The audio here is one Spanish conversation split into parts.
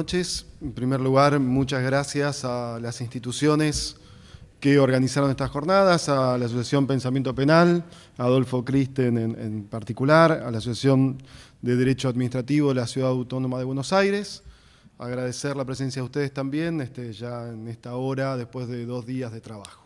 noches. En primer lugar, muchas gracias a las instituciones que organizaron estas jornadas, a la Asociación Pensamiento Penal, a Adolfo Kristen en particular, a la Asociación de Derecho Administrativo de la Ciudad Autónoma de Buenos Aires. Agradecer la presencia de ustedes también, ya en esta hora, después de 2 días de trabajo.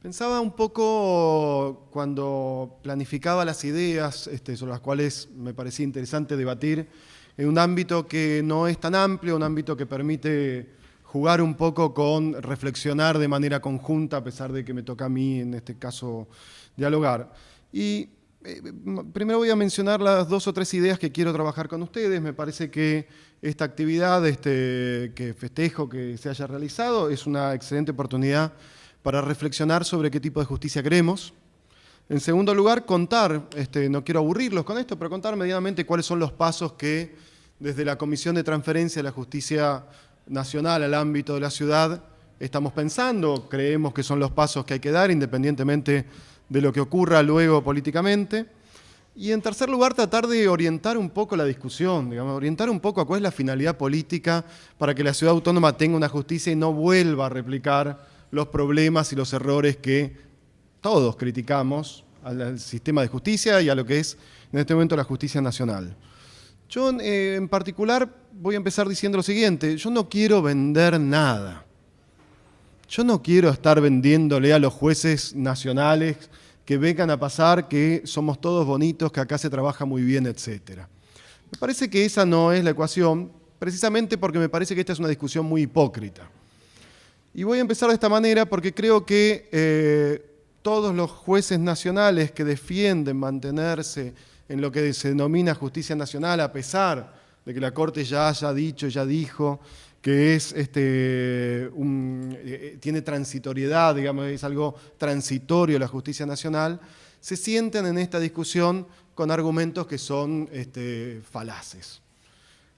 Pensaba un poco cuando planificaba las ideas sobre las cuales me parecía interesante debatir, en un ámbito que no es tan amplio, un ámbito que permite jugar un poco con reflexionar de manera conjunta, a pesar de que me toca a mí, en este caso, dialogar. Y primero voy a mencionar las 2 o 3 ideas que quiero trabajar con ustedes. Me parece que esta actividad, que festejo que se haya realizado, es una excelente oportunidad para reflexionar sobre qué tipo de justicia queremos. En segundo lugar, contar, no quiero aburrirlos con esto, pero contar medianamente cuáles son los pasos que desde la Comisión de Transferencia de la Justicia Nacional al ámbito de la ciudad estamos pensando, creemos que son los pasos que hay que dar, independientemente de lo que ocurra luego políticamente. Y en tercer lugar, tratar de orientar un poco la discusión, orientar un poco a cuál es la finalidad política para que la ciudad autónoma tenga una justicia y no vuelva a replicar los problemas y los errores que todos criticamos al sistema de justicia y a lo que es en este momento la justicia nacional. Yo en particular voy a empezar diciendo lo siguiente: yo no quiero vender nada. Yo no quiero estar vendiéndole a los jueces nacionales que vengan a pasar que somos todos bonitos, que acá se trabaja muy bien, etc. Me parece que esa no es la ecuación, precisamente porque me parece que esta es una discusión muy hipócrita. Y voy a empezar de esta manera porque creo que todos los jueces nacionales que defienden mantenerse en lo que se denomina justicia nacional, a pesar de que la Corte ya haya dicho, ya dijo, que es, tiene transitoriedad, es algo transitorio la justicia nacional, se sienten en esta discusión con argumentos que son falaces.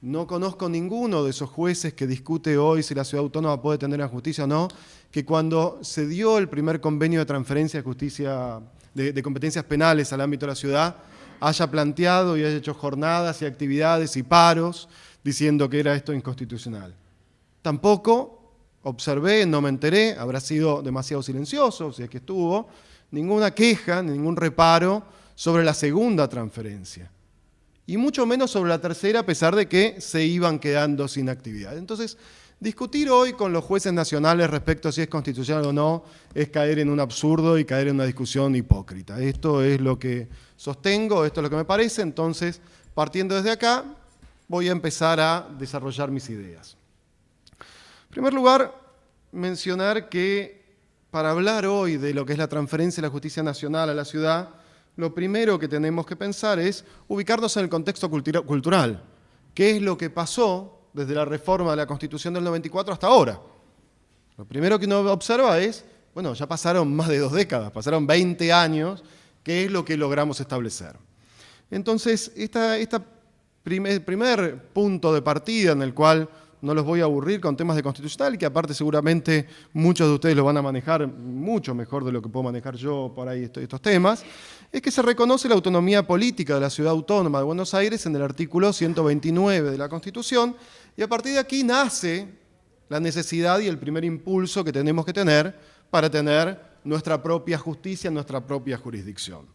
No conozco ninguno de esos jueces que discute hoy si la ciudad autónoma puede tener una justicia o no, que cuando se dio el primer convenio de transferencia de justicia de competencias penales al ámbito de la ciudad, haya planteado y haya hecho jornadas y actividades y paros diciendo que era esto inconstitucional. Tampoco observé, no me enteré, habrá sido demasiado silencioso, si es que estuvo, ninguna queja, ningún reparo sobre la segunda transferencia. Y mucho menos sobre la tercera, a pesar de que se iban quedando sin actividad. Entonces, discutir hoy con los jueces nacionales respecto a si es constitucional o no es caer en un absurdo y caer en una discusión hipócrita. Esto es lo que sostengo, esto es lo que me parece. Entonces, partiendo desde acá, voy a empezar a desarrollar mis ideas. En primer lugar, mencionar que para hablar hoy de lo que es la transferencia de la justicia nacional a la ciudad, lo primero que tenemos que pensar es ubicarnos en el contexto cultural. ¿Qué es lo que pasó desde la reforma de la Constitución del 94 hasta ahora? Lo primero que uno observa es, bueno, ya pasaron más de 2 décadas, pasaron 20 años, ¿qué es lo que logramos establecer? Entonces, este primer punto de partida en el cual no los voy a aburrir con temas de constitucional, y que aparte seguramente muchos de ustedes lo van a manejar mucho mejor de lo que puedo manejar yo por ahí estos temas, es que se reconoce la autonomía política de la Ciudad Autónoma de Buenos Aires en el artículo 129 de la Constitución, y a partir de aquí nace la necesidad y el primer impulso que tenemos que tener para tener nuestra propia justicia, nuestra propia jurisdicción.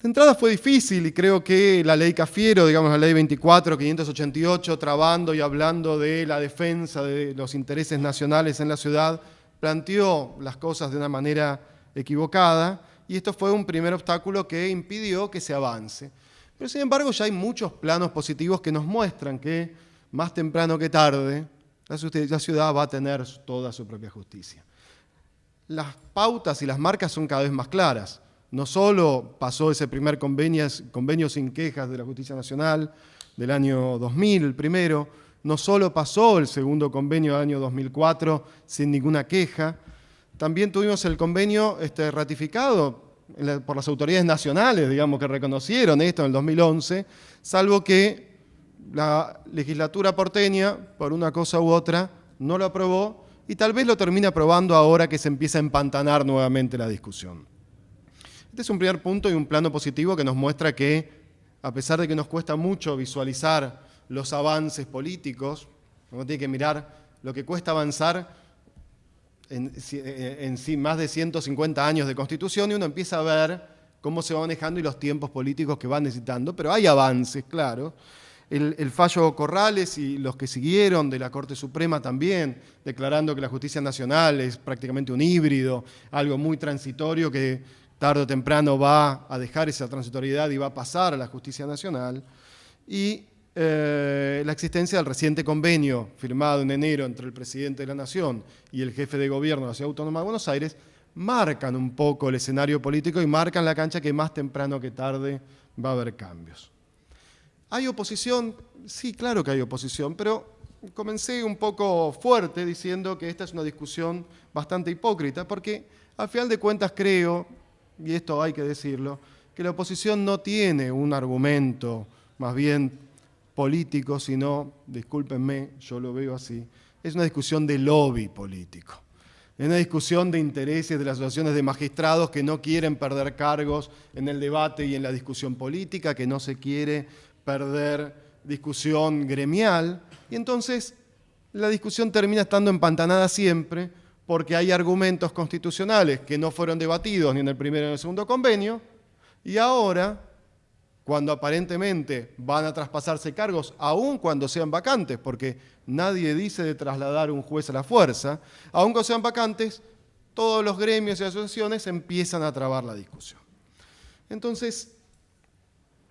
De entrada fue difícil y creo que la ley Cafiero, la ley 24.588, trabando y hablando de la defensa de los intereses nacionales en la ciudad, planteó las cosas de una manera equivocada y esto fue un primer obstáculo que impidió que se avance. Pero sin embargo ya hay muchos planos positivos que nos muestran que más temprano que tarde la ciudad va a tener toda su propia justicia. Las pautas y las marcas son cada vez más claras. No solo pasó ese primer convenio sin quejas de la Justicia Nacional del año 2000, el primero, no solo pasó el segundo convenio del año 2004 sin ninguna queja, también tuvimos el convenio ratificado por las autoridades nacionales, que reconocieron esto en el 2011, salvo que la legislatura porteña, por una cosa u otra, no lo aprobó y tal vez lo termine aprobando ahora que se empieza a empantanar nuevamente la discusión. Este es un primer punto y un plano positivo que nos muestra que, a pesar de que nos cuesta mucho visualizar los avances políticos, uno tiene que mirar lo que cuesta avanzar en sí más de 150 años de Constitución, y uno empieza a ver cómo se va manejando y los tiempos políticos que van necesitando, pero hay avances, claro. El fallo Corrales y los que siguieron de la Corte Suprema también, declarando que la justicia nacional es prácticamente un híbrido, algo muy transitorio que tarde o temprano va a dejar esa transitoriedad y va a pasar a la justicia nacional. Y la existencia del reciente convenio firmado en enero entre el presidente de la Nación y el jefe de gobierno de la Ciudad Autónoma de Buenos Aires marcan un poco el escenario político y marcan la cancha que más temprano que tarde va a haber cambios. ¿Hay oposición? Sí, claro que hay oposición, pero comencé un poco fuerte diciendo que esta es una discusión bastante hipócrita, porque al final de cuentas creo, y esto hay que decirlo, que la oposición no tiene un argumento más bien político, sino, discúlpenme, yo lo veo así, es una discusión de lobby político. Es una discusión de intereses de las asociaciones de magistrados que no quieren perder cargos en el debate y en la discusión política, que no se quiere perder discusión gremial, y entonces la discusión termina estando empantanada siempre porque hay argumentos constitucionales que no fueron debatidos ni en el primero ni en el segundo convenio, y ahora, cuando aparentemente van a traspasarse cargos, aun cuando sean vacantes, porque nadie dice de trasladar un juez a la fuerza, aun cuando sean vacantes, todos los gremios y asociaciones empiezan a trabar la discusión. Entonces,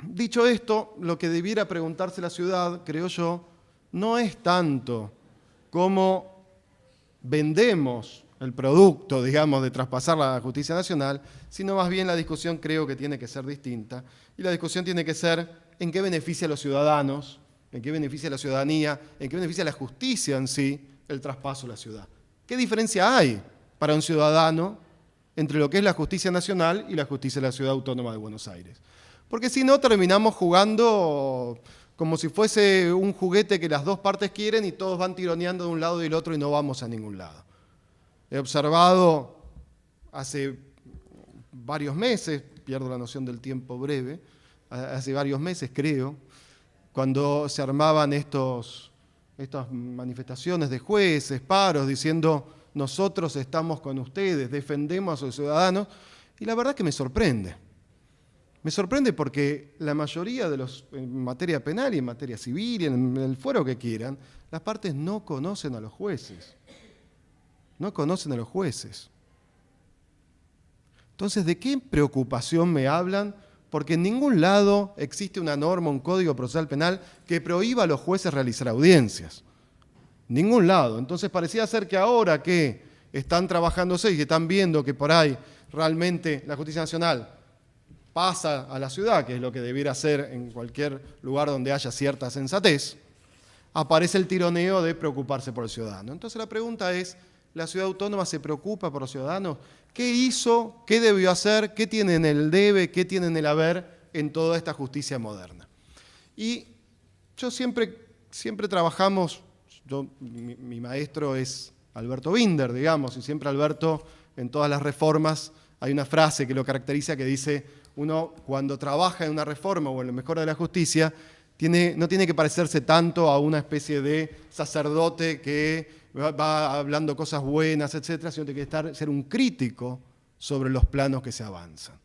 dicho esto, lo que debiera preguntarse la ciudad, creo yo, no es tanto cómo vendemos el producto, digamos, de traspasar la justicia nacional, sino más bien la discusión creo que tiene que ser distinta. Y la discusión tiene que ser en qué beneficia a los ciudadanos, en qué beneficia a la ciudadanía, en qué beneficia a la justicia en sí el traspaso a la ciudad. ¿Qué diferencia hay para un ciudadano entre lo que es la justicia nacional y la justicia de la Ciudad Autónoma de Buenos Aires? Porque si no, terminamos jugando como si fuese un juguete que las dos partes quieren y todos van tironeando de un lado y del otro y no vamos a ningún lado. He observado hace varios meses, pierdo la noción del tiempo breve, hace varios meses creo, cuando se armaban estas manifestaciones de jueces, paros, diciendo nosotros estamos con ustedes, defendemos a los ciudadanos, y la verdad es que me sorprende. Me sorprende porque la mayoría de los, en materia penal y en materia civil y en el fuero que quieran, las partes no conocen a los jueces. No conocen a los jueces. Entonces, ¿de qué preocupación me hablan? Porque en ningún lado existe una norma, un código procesal penal que prohíba a los jueces realizar audiencias. Ningún lado. Entonces, parecía ser que ahora que están trabajándose y que están viendo que por ahí realmente la justicia nacional pasa a la ciudad, que es lo que debiera hacer en cualquier lugar donde haya cierta sensatez, aparece el tironeo de preocuparse por el ciudadano. Entonces la pregunta es, ¿la ciudad autónoma se preocupa por los ciudadanos? ¿Qué hizo? ¿Qué debió hacer? ¿Qué tiene en el debe? ¿Qué tiene en el haber en toda esta justicia moderna? Y yo siempre trabajamos, mi maestro es Alberto Binder, digamos, y siempre Alberto en todas las reformas hay una frase que lo caracteriza que dice, uno cuando trabaja en una reforma o en la mejora de la justicia, no tiene que parecerse tanto a una especie de sacerdote que va hablando cosas buenas, etcétera, sino tiene que ser un crítico sobre los planos que se avanzan.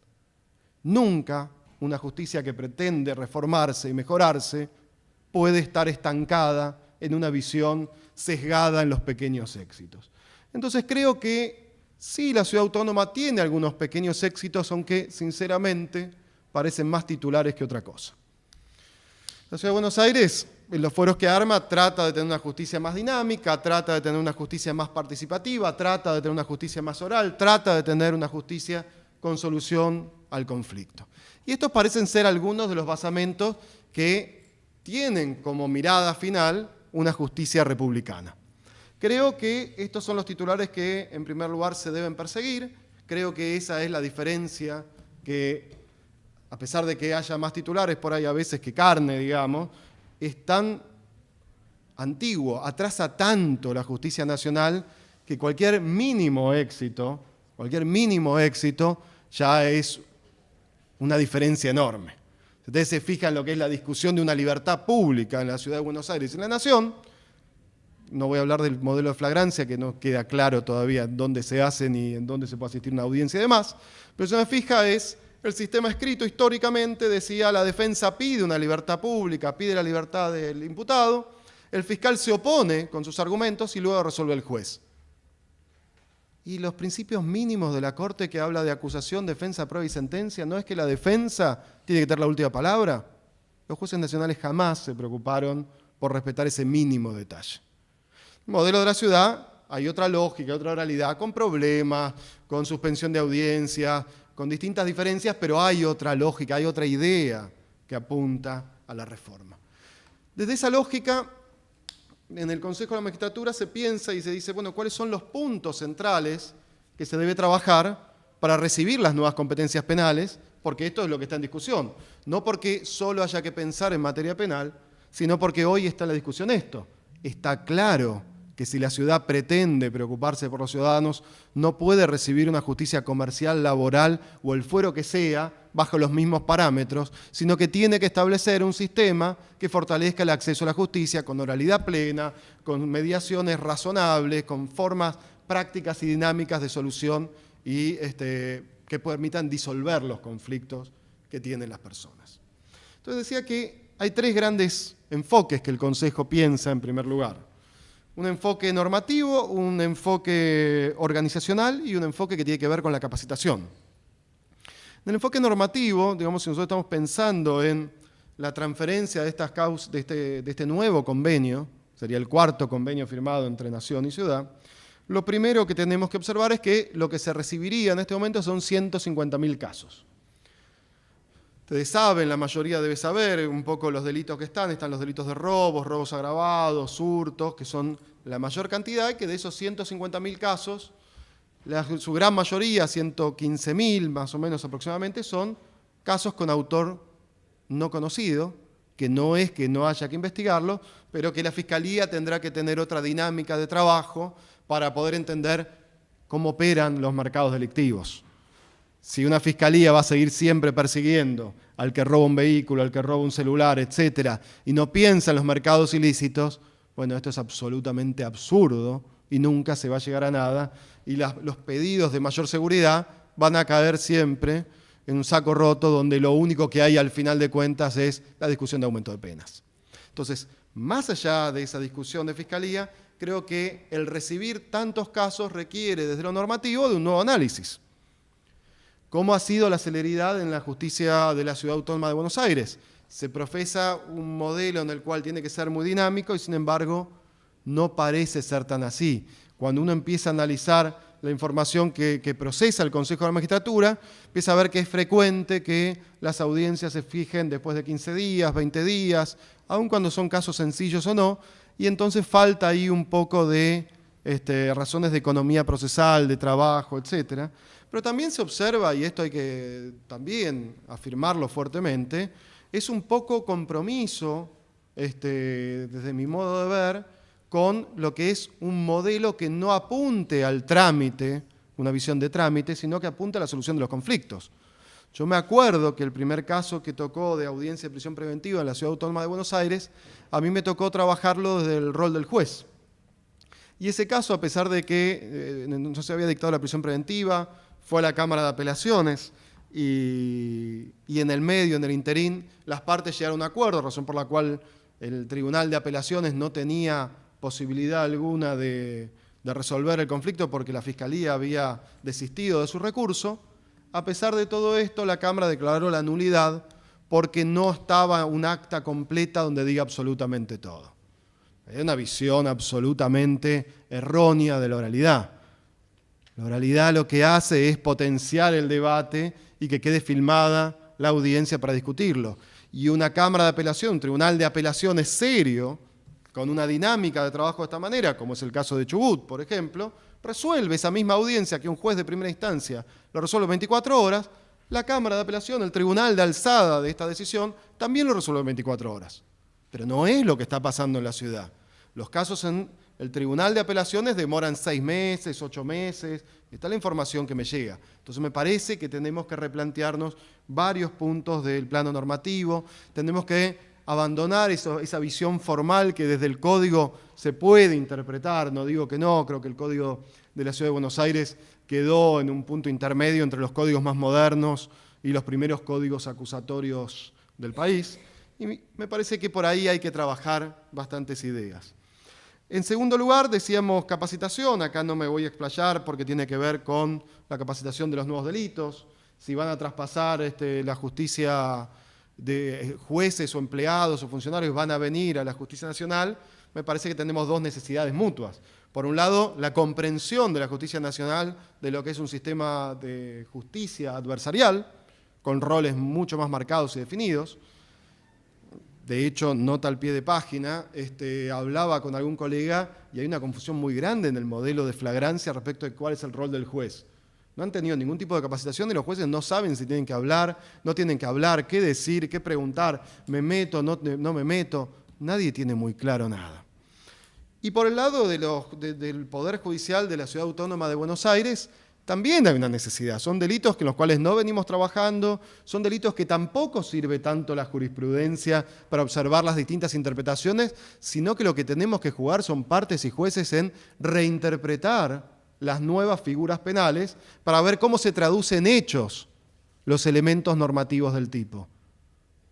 Nunca una justicia que pretende reformarse y mejorarse puede estar estancada en una visión sesgada en los pequeños éxitos. Entonces creo que sí, la ciudad autónoma tiene algunos pequeños éxitos, aunque sinceramente parecen más titulares que otra cosa. La ciudad de Buenos Aires, en los foros que arma, trata de tener una justicia más dinámica, trata de tener una justicia más participativa, trata de tener una justicia más oral, trata de tener una justicia con solución al conflicto. Y estos parecen ser algunos de los basamentos que tienen como mirada final una justicia republicana. Creo que estos son los titulares que, en primer lugar, se deben perseguir. Creo que esa es la diferencia que, a pesar de que haya más titulares por ahí a veces que carne, digamos, es tan antiguo, atrasa tanto la justicia nacional que cualquier mínimo éxito ya es una diferencia enorme. Ustedes se fijan en lo que es la discusión de una libertad pública en la Ciudad de Buenos Aires y en la Nación. No voy a hablar del modelo de flagrancia, que no queda claro todavía dónde se hace ni en dónde se puede asistir a una audiencia y demás. Pero si me fija es, el sistema escrito históricamente decía la defensa pide una libertad pública, pide la libertad del imputado, el fiscal se opone con sus argumentos y luego resuelve el juez. Y los principios mínimos de la Corte que habla de acusación, defensa, prueba y sentencia, ¿no es que la defensa tiene que tener la última palabra? Los jueces nacionales jamás se preocuparon por respetar ese mínimo detalle. En el modelo de la ciudad hay otra lógica, otra oralidad, con problemas, con suspensión de audiencia, con distintas diferencias, pero hay otra lógica, hay otra idea que apunta a la reforma. Desde esa lógica, en el Consejo de la Magistratura se piensa y se dice, bueno, ¿cuáles son los puntos centrales que se debe trabajar para recibir las nuevas competencias penales? Porque esto es lo que está en discusión. No porque solo haya que pensar en materia penal, sino porque hoy está en la discusión esto. Está claro que si la ciudad pretende preocuparse por los ciudadanos, no puede recibir una justicia comercial, laboral o el fuero que sea bajo los mismos parámetros, sino que tiene que establecer un sistema que fortalezca el acceso a la justicia con oralidad plena, con mediaciones razonables, con formas prácticas y dinámicas de solución y que permitan disolver los conflictos que tienen las personas. Entonces decía que hay tres grandes enfoques que el Consejo piensa en primer lugar. Un enfoque normativo, un enfoque organizacional y un enfoque que tiene que ver con la capacitación. En el enfoque normativo, digamos, si nosotros estamos pensando en la transferencia de estas causas, de este nuevo convenio, sería el cuarto convenio firmado entre Nación y Ciudad, lo primero que tenemos que observar es que lo que se recibiría en este momento son 150.000 casos. Ustedes saben, la mayoría debe saber un poco los delitos que están los delitos de robos agravados, hurtos, que son la mayor cantidad, y que de esos 150.000 casos, su gran mayoría, 115.000 más o menos aproximadamente, son casos con autor no conocido, que no es que no haya que investigarlo, pero que la Fiscalía tendrá que tener otra dinámica de trabajo para poder entender cómo operan los mercados delictivos. Si una fiscalía va a seguir siempre persiguiendo al que roba un vehículo, al que roba un celular, etcétera, y no piensa en los mercados ilícitos, bueno, esto es absolutamente absurdo y nunca se va a llegar a nada, y los pedidos de mayor seguridad van a caer siempre en un saco roto donde lo único que hay al final de cuentas es la discusión de aumento de penas. Entonces, más allá de esa discusión de fiscalía, creo que el recibir tantos casos requiere, desde lo normativo, de un nuevo análisis. ¿Cómo ha sido la celeridad en la justicia de la Ciudad Autónoma de Buenos Aires? Se profesa un modelo en el cual tiene que ser muy dinámico y, sin embargo, no parece ser tan así. Cuando uno empieza a analizar la información que procesa el Consejo de la Magistratura, empieza a ver que es frecuente que las audiencias se fijen después de 15 días, 20 días, aun cuando son casos sencillos o no, y entonces falta ahí un poco de razones de economía procesal, de trabajo, etcétera. Pero también se observa, y esto hay que también afirmarlo fuertemente, es un poco compromiso, desde mi modo de ver, con lo que es un modelo que no apunte al trámite, una visión de trámite, sino que apunte a la solución de los conflictos. Yo me acuerdo que el primer caso que tocó de audiencia de prisión preventiva en la Ciudad Autónoma de Buenos Aires, a mí me tocó trabajarlo desde el rol del juez. Y ese caso, a pesar de que no se había dictado la prisión preventiva, fue a la Cámara de Apelaciones y en el medio, en el interín, las partes llegaron a un acuerdo, razón por la cual el Tribunal de Apelaciones no tenía posibilidad alguna de resolver el conflicto porque la Fiscalía había desistido de su recurso. A pesar de todo esto, la Cámara declaró la nulidad porque no estaba un acta completa donde diga absolutamente todo. Hay una visión absolutamente errónea de la oralidad. La oralidad lo que hace es potenciar el debate y que quede filmada la audiencia para discutirlo. Y una Cámara de Apelación, un tribunal de apelaciones serio, con una dinámica de trabajo de esta manera, como es el caso de Chubut, por ejemplo, resuelve esa misma audiencia que un juez de primera instancia lo resuelve en 24 horas, la Cámara de Apelación, el tribunal de alzada de esta decisión, también lo resuelve en 24 horas. Pero no es lo que está pasando en la ciudad. Los casos el Tribunal de Apelaciones demoran 6 meses, 8 meses, esta es la información que me llega. Entonces me parece que tenemos que replantearnos varios puntos del plano normativo, tenemos que abandonar esa visión formal que desde el código se puede interpretar, no digo que no, creo que el código de la Ciudad de Buenos Aires quedó en un punto intermedio entre los códigos más modernos y los primeros códigos acusatorios del país, y me parece que por ahí hay que trabajar bastantes ideas. En segundo lugar, decíamos capacitación, acá no me voy a explayar porque tiene que ver con la capacitación de los nuevos delitos, si van a traspasar la justicia de jueces o empleados o funcionarios van a venir a la Justicia Nacional, me parece que tenemos dos necesidades mutuas. Por un lado, la comprensión de la Justicia Nacional de lo que es un sistema de justicia adversarial, con roles mucho más marcados y definidos. De hecho, nota al pie de página, hablaba con algún colega y hay una confusión muy grande en el modelo de flagrancia respecto de cuál es el rol del juez. No han tenido ningún tipo de capacitación y los jueces no saben si tienen que hablar, no tienen que hablar, qué decir, qué preguntar, me meto, no me meto. Nadie tiene muy claro nada. Y por el lado del Poder Judicial de la Ciudad Autónoma de Buenos Aires, también hay una necesidad. Son delitos en los cuales no venimos trabajando, son delitos que tampoco sirve tanto la jurisprudencia para observar las distintas interpretaciones, sino que lo que tenemos que jugar son partes y jueces en reinterpretar las nuevas figuras penales para ver cómo se traducen en hechos los elementos normativos del tipo.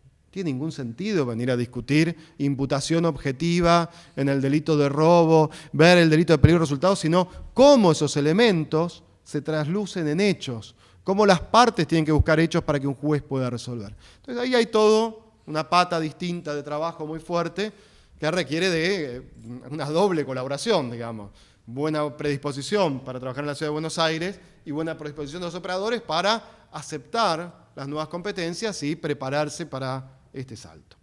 No tiene ningún sentido venir a discutir imputación objetiva en el delito de robo, ver el delito de peligro de resultado, sino cómo esos elementos se traslucen en hechos, cómo las partes tienen que buscar hechos para que un juez pueda resolver. Entonces ahí hay todo una pata distinta de trabajo muy fuerte que requiere de una doble colaboración, digamos. Buena predisposición para trabajar en la Ciudad de Buenos Aires y buena predisposición de los operadores para aceptar las nuevas competencias y prepararse para este salto.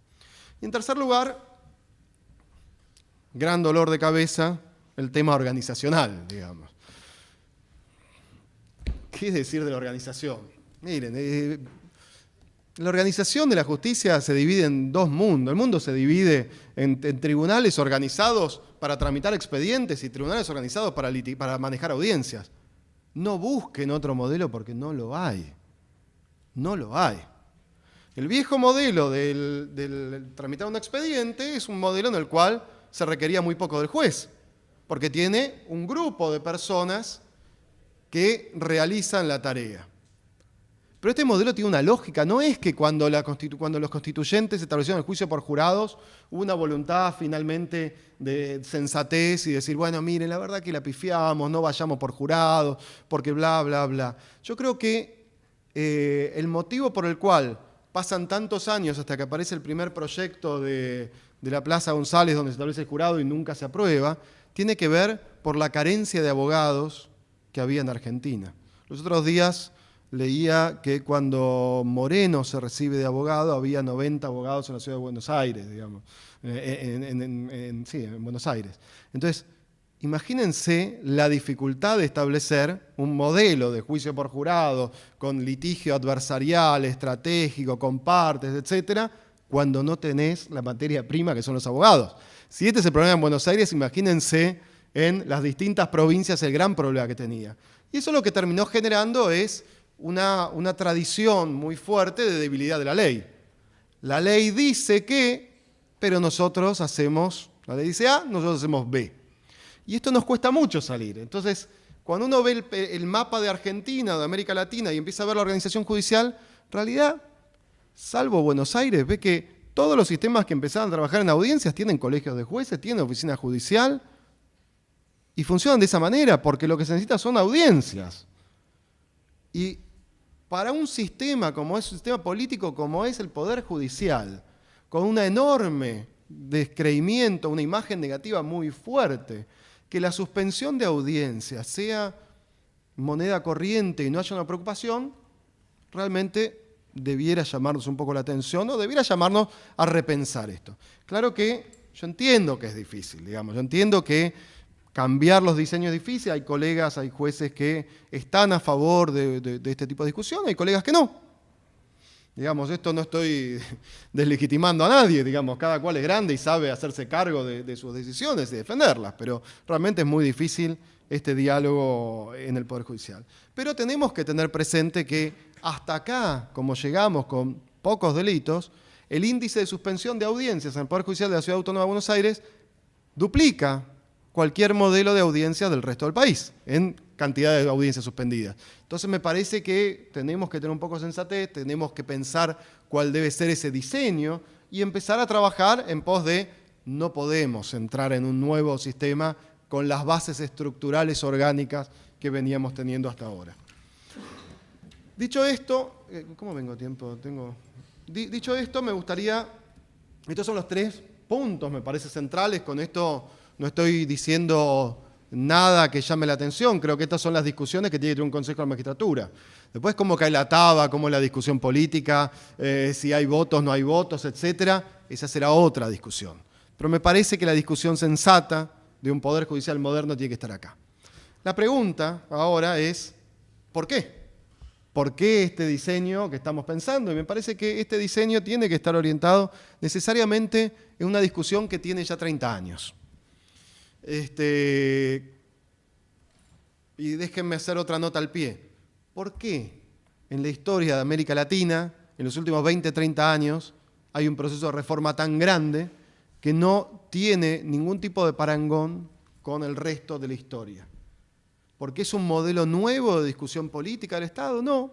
Y en tercer lugar, gran dolor de cabeza, el tema organizacional, digamos. ¿Qué decir de la organización? Miren, la organización de la justicia se divide en dos mundos. El mundo se divide en tribunales organizados para tramitar expedientes y tribunales organizados para manejar audiencias. No busquen otro modelo porque no lo hay. No lo hay. El viejo modelo del tramitar un expediente es un modelo en el cual se requería muy poco del juez, porque tiene un grupo de personas que realizan la tarea. Pero este modelo tiene una lógica, no es que cuando los constituyentes establecieron el juicio por jurados, hubo una voluntad finalmente de sensatez y decir, bueno, miren, la verdad que la pifiamos, no vayamos por jurados, porque bla, bla, bla. Yo creo que el motivo por el cual pasan tantos años hasta que aparece el primer proyecto de la Plaza González donde se establece el jurado y nunca se aprueba, tiene que ver por la carencia de abogados que había en Argentina. Los otros días leía que cuando Moreno se recibe de abogado, había 90 abogados en la Ciudad de Buenos Aires, digamos, en Buenos Aires. Entonces, imagínense la dificultad de establecer un modelo de juicio por jurado con litigio adversarial, estratégico, con partes, etcétera, cuando no tenés la materia prima que son los abogados. Si este es el problema en Buenos Aires, imagínense en las distintas provincias el gran problema que tenía. Y eso lo que terminó generando es una tradición muy fuerte de debilidad de la ley. La ley dice que, pero nosotros hacemos, la ley dice A, nosotros hacemos B. Y esto nos cuesta mucho salir. Entonces, cuando uno ve el mapa de Argentina, de América Latina, y empieza a ver la organización judicial, en realidad, salvo Buenos Aires, ve que todos los sistemas que empezaban a trabajar en audiencias tienen colegios de jueces, tienen oficina judicial, y funcionan de esa manera, porque lo que se necesita son audiencias. Y para un sistema como es un sistema político como es el Poder Judicial, con un enorme descreimiento, una imagen negativa muy fuerte, que la suspensión de audiencias sea moneda corriente y no haya una preocupación, realmente debiera llamarnos un poco la atención o debiera llamarnos a repensar esto. Claro que yo entiendo que es difícil, digamos, yo entiendo que cambiar los diseños es difícil, hay colegas, hay jueces que están a favor de este tipo de discusión, hay colegas que no. Digamos, esto no estoy deslegitimando a nadie, digamos, cada cual es grande y sabe hacerse cargo de sus decisiones y defenderlas, pero realmente es muy difícil este diálogo en el Poder Judicial. Pero tenemos que tener presente que hasta acá, como llegamos con pocos delitos, el índice de suspensión de audiencias en el Poder Judicial de la Ciudad Autónoma de Buenos Aires duplica cualquier modelo de audiencia del resto del país en cantidad de audiencias suspendidas. Entonces me parece que tenemos que tener un poco de sensatez, tenemos que pensar cuál debe ser ese diseño y empezar a trabajar en pos de no podemos entrar en un nuevo sistema con las bases estructurales orgánicas que veníamos teniendo hasta ahora. Dicho esto, ¿cómo vengo a tiempo? Dicho esto, me gustaría, estos son los 3 puntos, me parece, centrales. Con esto no estoy diciendo nada que llame la atención, creo que estas son las discusiones que tiene que tener un Consejo de la Magistratura. Después, cómo cae la taba, cómo es la discusión política, si hay votos, no hay votos, etcétera, esa será otra discusión. Pero me parece que la discusión sensata de un Poder Judicial moderno tiene que estar acá. La pregunta ahora es, ¿por qué? ¿Por qué este diseño que estamos pensando? Y me parece que este diseño tiene que estar orientado necesariamente en una discusión que tiene ya 30 años. Y déjenme hacer otra nota al pie. ¿Por qué en la historia de América Latina, en los últimos 20, 30 años, hay un proceso de reforma tan grande que no tiene ningún tipo de parangón con el resto de la historia? ¿Porque es un modelo nuevo de discusión política del Estado? No.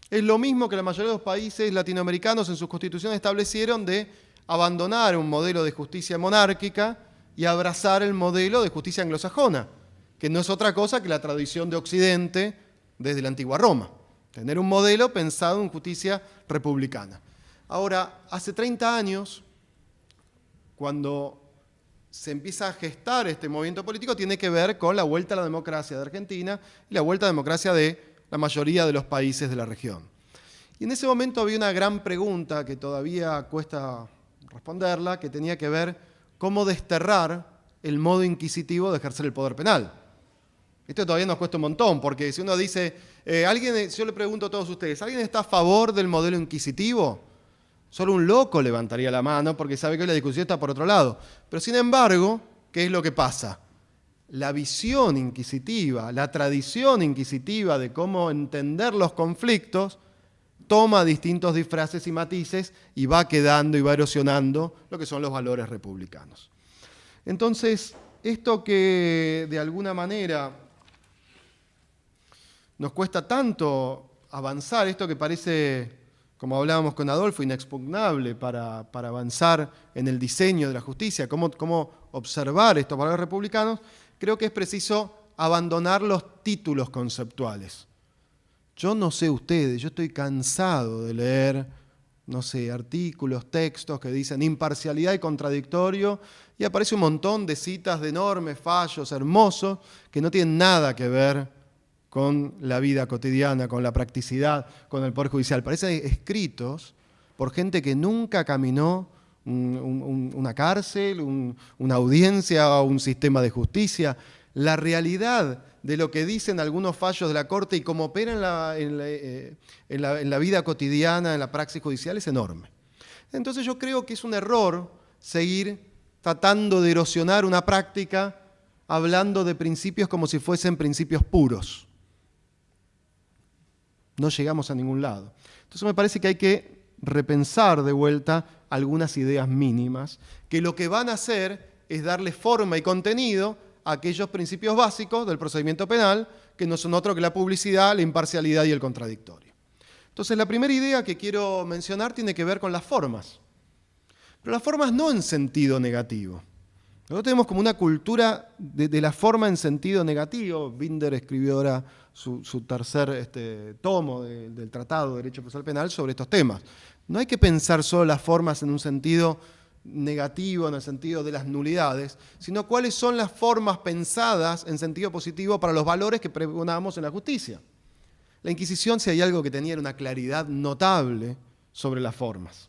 Es lo mismo que la mayoría de los países latinoamericanos en sus constituciones establecieron de abandonar un modelo de justicia monárquica y abrazar el modelo de justicia anglosajona, que no es otra cosa que la tradición de Occidente desde la antigua Roma. Tener un modelo pensado en justicia republicana. Ahora, hace 30 años, cuando se empieza a gestar este movimiento político, tiene que ver con la vuelta a la democracia de Argentina y la vuelta a la democracia de la mayoría de los países de la región. Y en ese momento había una gran pregunta que todavía cuesta responderla, que tenía que ver cómo desterrar el modo inquisitivo de ejercer el poder penal. Esto todavía nos cuesta un montón, porque si uno dice, yo le pregunto a todos ustedes, ¿alguien está a favor del modelo inquisitivo? Solo un loco levantaría la mano porque sabe que hoy la discusión está por otro lado. Pero sin embargo, ¿qué es lo que pasa? La visión inquisitiva, la tradición inquisitiva de cómo entender los conflictos, toma distintos disfraces y matices y va quedando y va erosionando lo que son los valores republicanos. Entonces, esto que de alguna manera nos cuesta tanto avanzar, esto que parece, como hablábamos con Adolfo, inexpugnable para avanzar en el diseño de la justicia, cómo observar estos valores republicanos, creo que es preciso abandonar los títulos conceptuales. Yo no sé ustedes, yo estoy cansado de leer, no sé, artículos, textos que dicen imparcialidad y contradictorio, y aparece un montón de citas de enormes fallos hermosos que no tienen nada que ver con la vida cotidiana, con la practicidad, con el Poder Judicial. Parecen escritos por gente que nunca caminó una cárcel, una audiencia o un sistema de justicia. La realidad de lo que dicen algunos fallos de la Corte y cómo opera en la vida cotidiana, en la praxis judicial, es enorme. Entonces yo creo que es un error seguir tratando de erosionar una práctica hablando de principios como si fuesen principios puros. No llegamos a ningún lado. Entonces me parece que hay que repensar de vuelta algunas ideas mínimas, que lo que van a hacer es darle forma y contenido a aquellos principios básicos del procedimiento penal, que no son otro que la publicidad, la imparcialidad y el contradictorio. Entonces la primera idea que quiero mencionar tiene que ver con las formas. Pero las formas no en sentido negativo. Nosotros tenemos como una cultura de la forma en sentido negativo. Binder escribió ahora su tercer tomo del Tratado de Derecho Procesal Penal sobre estos temas. No hay que pensar solo las formas en un sentido negativo, en el sentido de las nulidades, sino cuáles son las formas pensadas en sentido positivo para los valores que pregonamos en la justicia. La Inquisición, si hay algo que tenía, era una claridad notable sobre las formas.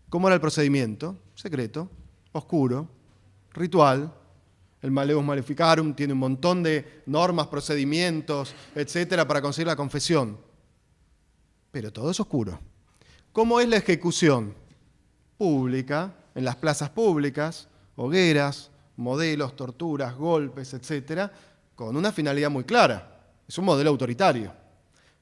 ¿Cómo era el procedimiento? Secreto, oscuro, ritual. El Maleus Maleficarum tiene un montón de normas, procedimientos, etcétera, para conseguir la confesión. Pero todo es oscuro. ¿Cómo es la ejecución? Pública, en las plazas públicas, hogueras, modelos, torturas, golpes, etc., con una finalidad muy clara. Es un modelo autoritario.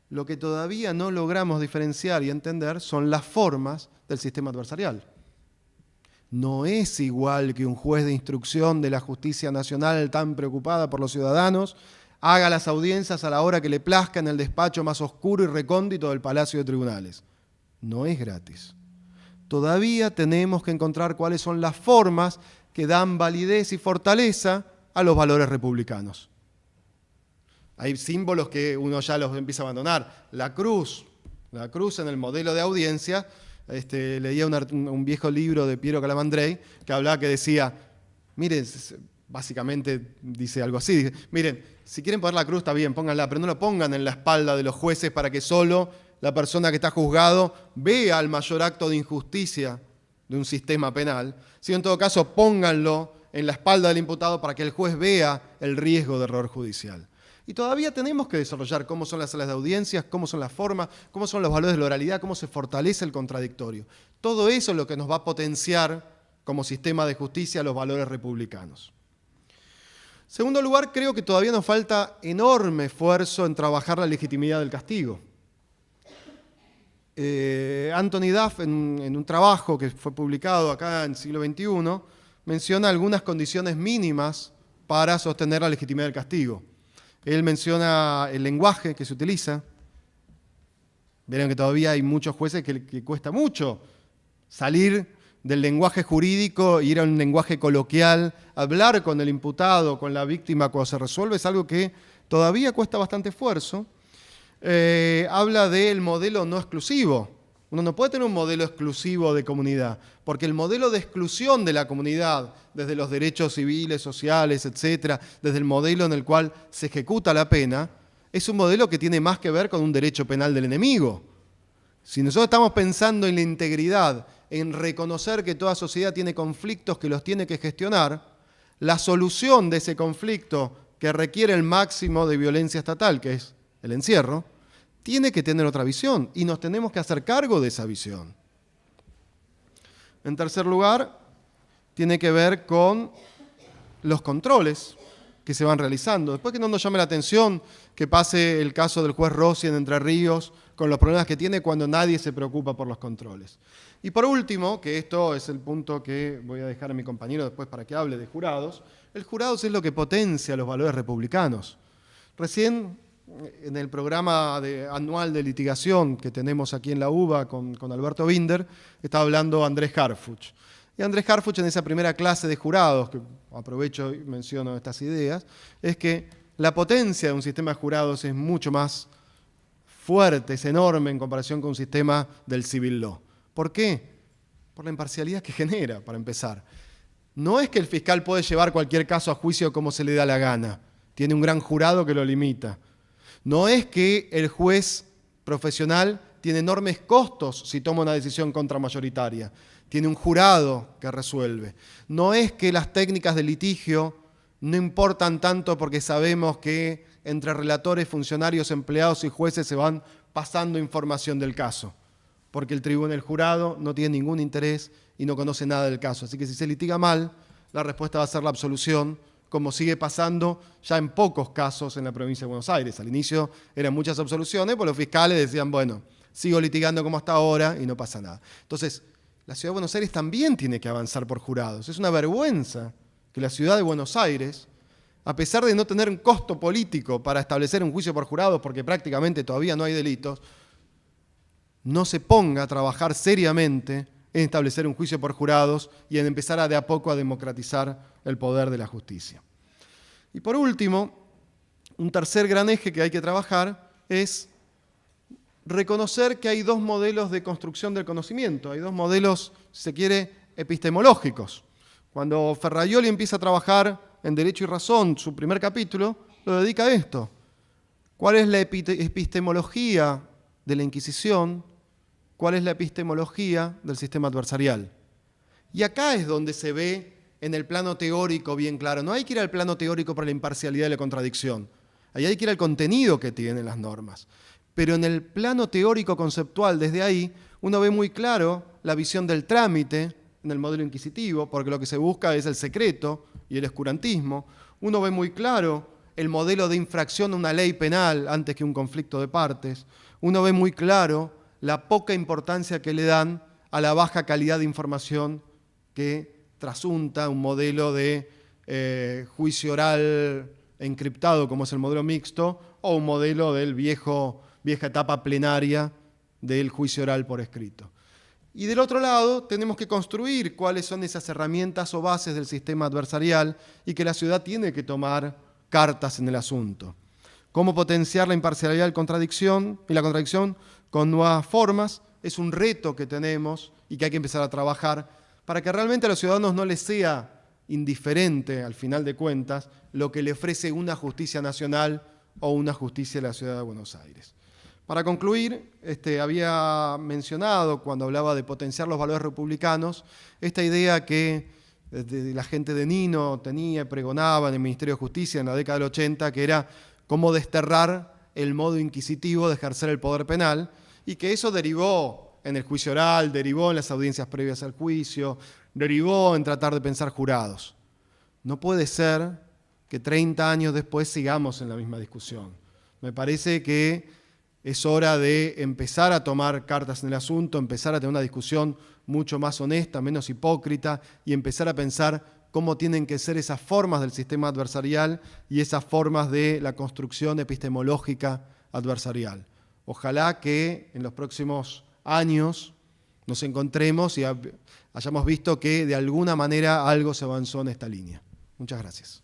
Lo que todavía no logramos diferenciar y entender son las formas del sistema adversarial. No es igual que un juez de instrucción de la Justicia Nacional tan preocupada por los ciudadanos haga las audiencias a la hora que le plazca en el despacho más oscuro y recóndito del Palacio de Tribunales. No es gratis. Todavía tenemos que encontrar cuáles son las formas que dan validez y fortaleza a los valores republicanos. Hay símbolos que uno ya los empieza a abandonar. La cruz en el modelo de audiencia, leía un viejo libro de Piero Calamandrei que hablaba, que decía, miren, básicamente dice algo así, dice, miren, si quieren poner la cruz está bien, pónganla, pero no lo pongan en la espalda de los jueces para que solo la persona que está juzgado vea el mayor acto de injusticia de un sistema penal, sino en todo caso pónganlo en la espalda del imputado para que el juez vea el riesgo de error judicial. Y todavía tenemos que desarrollar cómo son las salas de audiencias, cómo son las formas, cómo son los valores de la oralidad, cómo se fortalece el contradictorio. Todo eso es lo que nos va a potenciar como sistema de justicia los valores republicanos. En segundo lugar, creo que todavía nos falta enorme esfuerzo en trabajar la legitimidad del castigo. Anthony Duff, en un trabajo que fue publicado acá en el siglo XXI, menciona algunas condiciones mínimas para sostener la legitimidad del castigo. Él menciona el lenguaje que se utiliza. Verán que todavía hay muchos jueces que cuesta mucho salir del lenguaje jurídico e ir a un lenguaje coloquial, hablar con el imputado, con la víctima cuando se resuelve, es algo que todavía cuesta bastante esfuerzo. Habla del modelo no exclusivo. Uno no puede tener un modelo exclusivo de comunidad, porque el modelo de exclusión de la comunidad, desde los derechos civiles, sociales, etcétera, desde el modelo en el cual se ejecuta la pena, es un modelo que tiene más que ver con un derecho penal del enemigo. Si nosotros estamos pensando en la integridad, en reconocer que toda sociedad tiene conflictos que los tiene que gestionar, la solución de ese conflicto que requiere el máximo de violencia estatal, que es el encierro, tiene que tener otra visión y nos tenemos que hacer cargo de esa visión. En tercer lugar, tiene que ver con los controles que se van realizando. Después, que no nos llame la atención que pase el caso del juez Rossi en Entre Ríos con los problemas que tiene cuando nadie se preocupa por los controles. Y por último, que esto es el punto que voy a dejar a mi compañero después para que hable de jurados, el jurados es lo que potencia los valores republicanos. Recién, en el programa anual de litigación que tenemos aquí en la UBA con Alberto Binder, estaba hablando Andrés Harfuch. Y Andrés Harfuch, en esa primera clase de jurados, que aprovecho y menciono estas ideas, es que la potencia de un sistema de jurados es mucho más fuerte, es enorme en comparación con un sistema del civil law. ¿Por qué? Por la imparcialidad que genera, para empezar. No es que el fiscal puede llevar cualquier caso a juicio como se le da la gana. Tiene un gran jurado que lo limita. No es que el juez profesional tiene enormes costos si toma una decisión contramayoritaria. Tiene un jurado que resuelve. No es que las técnicas de litigio no importan tanto porque sabemos que entre relatores, funcionarios, empleados y jueces se van pasando información del caso, porque el jurado no tiene ningún interés y no conoce nada del caso. Así que si se litiga mal, la respuesta va a ser la absolución, como sigue pasando ya en pocos casos en la provincia de Buenos Aires. Al inicio eran muchas absoluciones, pues los fiscales decían, bueno, sigo litigando como hasta ahora y no pasa nada. Entonces, la Ciudad de Buenos Aires también tiene que avanzar por jurados. Es una vergüenza que la Ciudad de Buenos Aires, a pesar de no tener un costo político para establecer un juicio por jurados, porque prácticamente todavía no hay delitos, no se ponga a trabajar seriamente en establecer un juicio por jurados y en empezar de a poco a democratizar el poder de la justicia. Y por último, un tercer gran eje que hay que trabajar es reconocer que hay dos modelos de construcción del conocimiento, hay dos modelos, si se quiere, epistemológicos. Cuando Ferraioli empieza a trabajar en Derecho y Razón, su primer capítulo, lo dedica a esto. ¿Cuál es la epistemología de la Inquisición? ¿Cuál es la epistemología del sistema adversarial? Y acá es donde se ve en el plano teórico bien claro. No hay que ir al plano teórico para la imparcialidad y la contradicción. Ahí hay que ir al contenido que tienen las normas. Pero en el plano teórico conceptual, desde ahí, Uno ve muy claro la visión del trámite en el modelo inquisitivo, porque lo que se busca es el secreto y el oscurantismo. Uno ve muy claro el modelo de infracción a una ley penal antes que un conflicto de partes. Uno ve muy claro la poca importancia que le dan a la baja calidad de información que trasunta un modelo de juicio oral encriptado, como es el modelo mixto, o un modelo del vieja etapa plenaria del juicio oral por escrito. Y del otro lado, tenemos que construir cuáles son esas herramientas o bases del sistema adversarial y que la ciudad tiene que tomar cartas en el asunto. Cómo potenciar la imparcialidad y la contradicción con nuevas formas es un reto que tenemos y que hay que empezar a trabajar para que realmente a los ciudadanos no les sea indiferente, al final de cuentas, lo que le ofrece una justicia nacional o una justicia de la Ciudad de Buenos Aires. Para concluir, había mencionado, cuando hablaba de potenciar los valores republicanos, esta idea que la gente de Nino tenía y pregonaba en el Ministerio de Justicia en la década del 80, que era cómo desterrar el modo inquisitivo de ejercer el poder penal, y que eso derivó en el juicio oral, derivó en las audiencias previas al juicio, derivó en tratar de pensar jurados. No puede ser que 30 años después sigamos en la misma discusión. Me parece que es hora de empezar a tomar cartas en el asunto, empezar a tener una discusión mucho más honesta, menos hipócrita, y empezar a pensar cómo tienen que ser esas formas del sistema adversarial y esas formas de la construcción epistemológica adversarial. Ojalá que en los próximos años nos encontremos y hayamos visto que de alguna manera algo se avanzó en esta línea. Muchas gracias.